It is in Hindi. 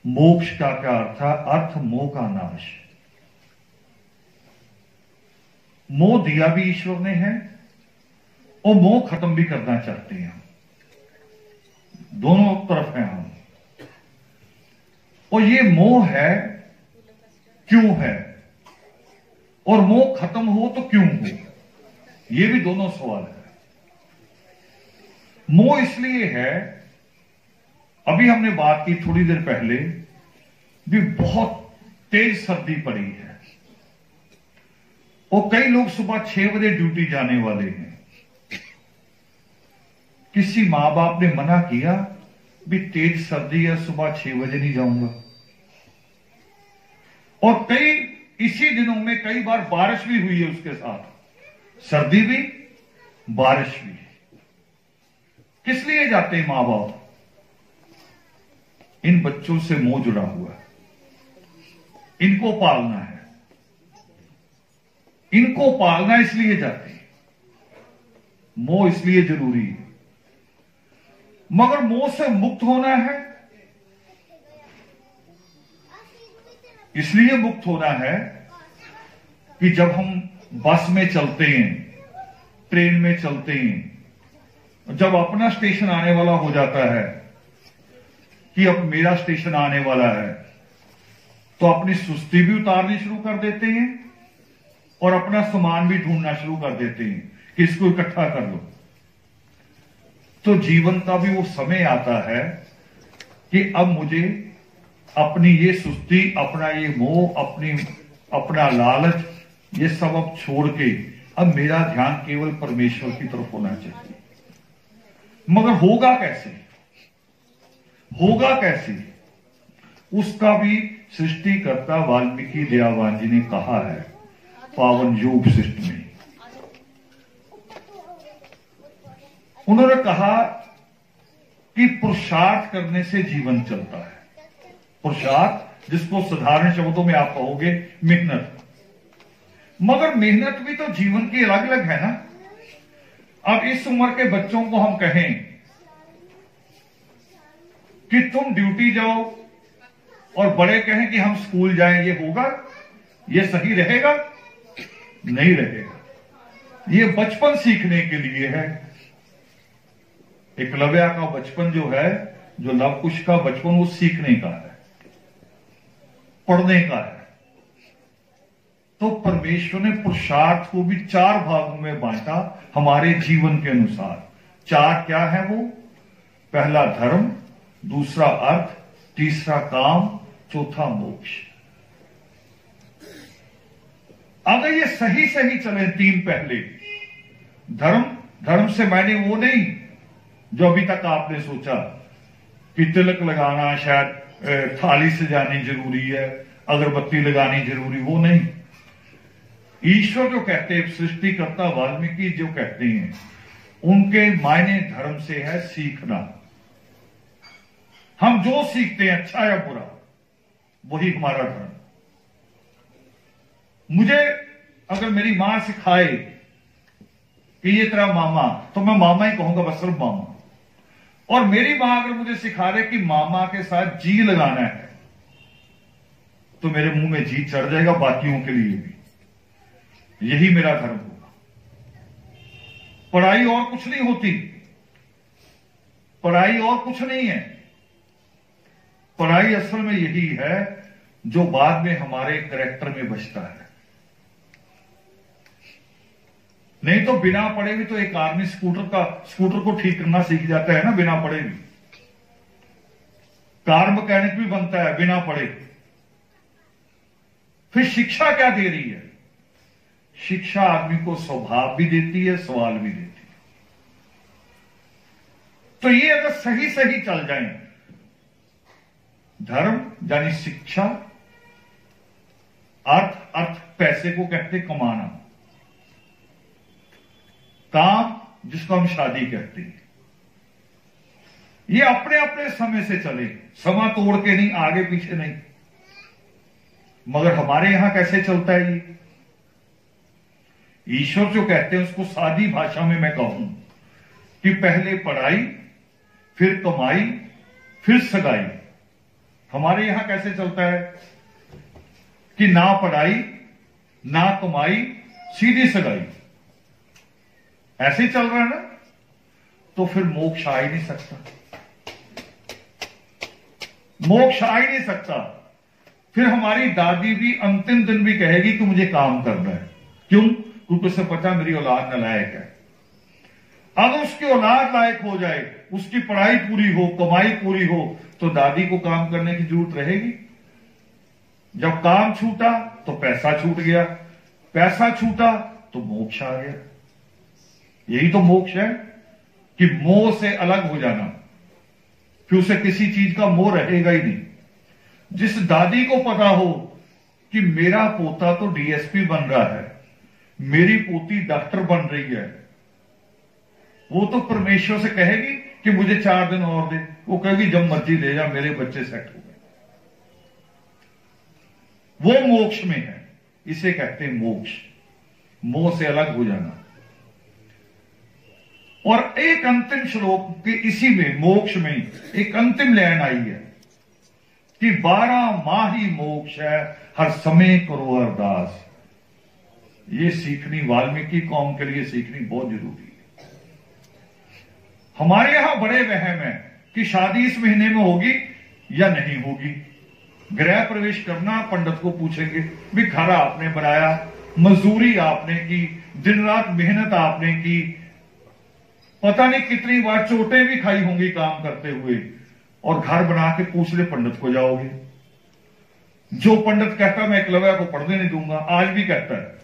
मोक्ष का क्या अर्थ है? अर्थ मोह का नाश। मोह दिया भी ईश्वर ने है और मोह खत्म भी करना चाहते हैं हम, दोनों तरफ हैं हम। और ये मोह है क्यों है, और मोह खत्म हो तो क्यों हो, ये भी दोनों सवाल है। मोह इसलिए है, अभी हमने बात की थोड़ी देर पहले भी, बहुत तेज सर्दी पड़ी है और कई लोग सुबह 6 बजे ड्यूटी जाने वाले हैं। किसी मां बाप ने मना किया भी तेज सर्दी है, सुबह 6 बजे नहीं जाऊंगा। और कई इसी दिनों में कई बार बारिश भी हुई है, उसके साथ सर्दी भी बारिश भी। किस लिए जाते हैं मां बाप? इन बच्चों से मोह जुड़ा हुआ है, इनको पालना है, इनको पालना इसलिए जाते हैं। मोह इसलिए जरूरी है। मगर मोह से मुक्त होना है, इसलिए मुक्त होना है कि जब हम बस में चलते हैं, ट्रेन में चलते हैं, जब अपना स्टेशन आने वाला हो जाता है कि अब मेरा स्टेशन आने वाला है, तो अपनी सुस्ती भी उतारनी शुरू कर देते हैं और अपना सामान भी ढूंढना शुरू कर देते हैं कि इसको इकट्ठा कर लो। तो जीवन का भी वो समय आता है कि अब मुझे अपनी ये सुस्ती, अपना ये मोह, अपना लालच, ये सब अब छोड़ के अब मेरा ध्यान केवल परमेश्वर की तरफ होना चाहिए। मगर होगा कैसे? होगा कैसे? उसका भी सृष्टिकर्ता वाल्मीकि दयावान जी ने कहा है पावन योग शिष्ट में। उन्होंने कहा कि पुरुषार्थ करने से जीवन चलता है। पुरुषार्थ, जिसको साधारण शब्दों में आप कहोगे मेहनत। मगर मेहनत भी तो जीवन की अलग अलग है ना। अब इस उम्र के बच्चों को हम कहें कि तुम ड्यूटी जाओ और बड़े कहें कि हम स्कूल जाएं, ये होगा? ये सही रहेगा? नहीं रहेगा। ये बचपन सीखने के लिए है। एकलव्य का बचपन जो है, जो लव कुश का बचपन, वो सीखने का है, पढ़ने का है। तो परमेश्वर ने पुरुषार्थ को भी 4 भागों में बांटा हमारे जीवन के अनुसार। 4 क्या है वो? पहला धर्म, दूसरा अर्थ, तीसरा काम, चौथा मोक्ष। अगर ये सही सही चले 3 पहले, धर्म से मैंने वो नहीं जो अभी तक आपने सोचा कि तिलक लगाना शायद थाली से जानी जरूरी है, अगरबत्ती लगानी जरूरी, वो नहीं। ईश्वर जो कहते हैं, सृष्टिकर्ता वाल्मीकि जो कहते हैं, उनके मायने धर्म से है सीखना। हम जो सीखते हैं, अच्छा या बुरा, वही हमारा धर्म। मुझे अगर मेरी मां सिखाए कि ये तेरा मामा, तो मैं मामा ही कहूंगा, बस सिर्फ मामा। और मेरी मां अगर मुझे सिखा रहे कि मामा के साथ जी लगाना है, तो मेरे मुंह में जी चढ़ जाएगा, बाकियों के लिए भी। यही मेरा धर्म होगा। पढ़ाई और कुछ नहीं होती, पढ़ाई और कुछ नहीं है। पढ़ाई असल में यही है जो बाद में हमारे कैरेक्टर में बचता है। नहीं तो बिना पढ़े भी तो एक आदमी स्कूटर को ठीक करना सीख जाता है ना, बिना पढ़े भी। कार मैकेनिक भी बनता है बिना पढ़े। फिर शिक्षा क्या दे रही है? शिक्षा आदमी को स्वभाव भी देती है, सवाल भी देती है। तो ये अगर सही सही चल जाए, धर्म यानी शिक्षा, अर्थ पैसे को कहते कमाना, काम जिसको हम शादी कहते हैं, ये अपने अपने समय से चले, समा तोड़ के नहीं, आगे पीछे नहीं। मगर हमारे यहां कैसे चलता है ये? ईश्वर जो कहते हैं उसको सादी भाषा में मैं कहूं कि पहले पढ़ाई, फिर कमाई, फिर सगाई। हमारे यहां कैसे चलता है कि ना पढ़ाई ना कमाई सीधी सगाई, ऐसे चल रहा है ना, तो फिर मोक्ष आ ही नहीं सकता, मोक्ष आ ही नहीं सकता। फिर हमारी दादी भी अंतिम दिन भी कहेगी कि मुझे काम करना है। क्यों? क्योंकि उसे पता मेरी औलाद नालायक है। अब उसकी औलाद लायक हो जाए, उसकी पढ़ाई पूरी हो, कमाई पूरी हो, तो दादी को काम करने की जरूरत रहेगी? जब काम छूटा तो पैसा छूट गया, पैसा छूटा तो मोक्ष आ गया। यही तो मोक्ष है कि मोह से अलग हो जाना, फिर उसे किसी चीज का मोह रहेगा ही नहीं। जिस दादी को पता हो कि मेरा पोता तो डीएसपी बन रहा है, मेरी पोती डॉक्टर बन रही है, वो तो परमेश्वर से कहेगी कि मुझे 4 दिन और दे। वो कहेगी जब मर्जी ले जा, मेरे बच्चे सेट हो गए। वो मोक्ष में है, इसे कहते हैं मोक्ष, मोह से अलग हो जाना। और एक अंतिम श्लोक के इसी में मोक्ष में एक अंतिम लाइन आई है कि 12 माह ही मोक्ष है, हर समय करो अरदास। ये सीखनी वाल्मीकि कौम के लिए सीखनी बहुत जरूरी है। हमारे यहां बड़े वहम है कि शादी इस महीने में होगी या नहीं होगी। गृह प्रवेश करना, पंडित को पूछेंगे भी घर आपने बनाया, मजदूरी आपने की, दिन रात मेहनत आपने की, पता नहीं कितनी बार चोटें भी खाई होंगी काम करते हुए, और घर बना के पूछ ले पंडित को जाओगे। जो पंडित कहता मैं एकलव्य को पढ़ने नहीं दूंगा, आज भी कहता है,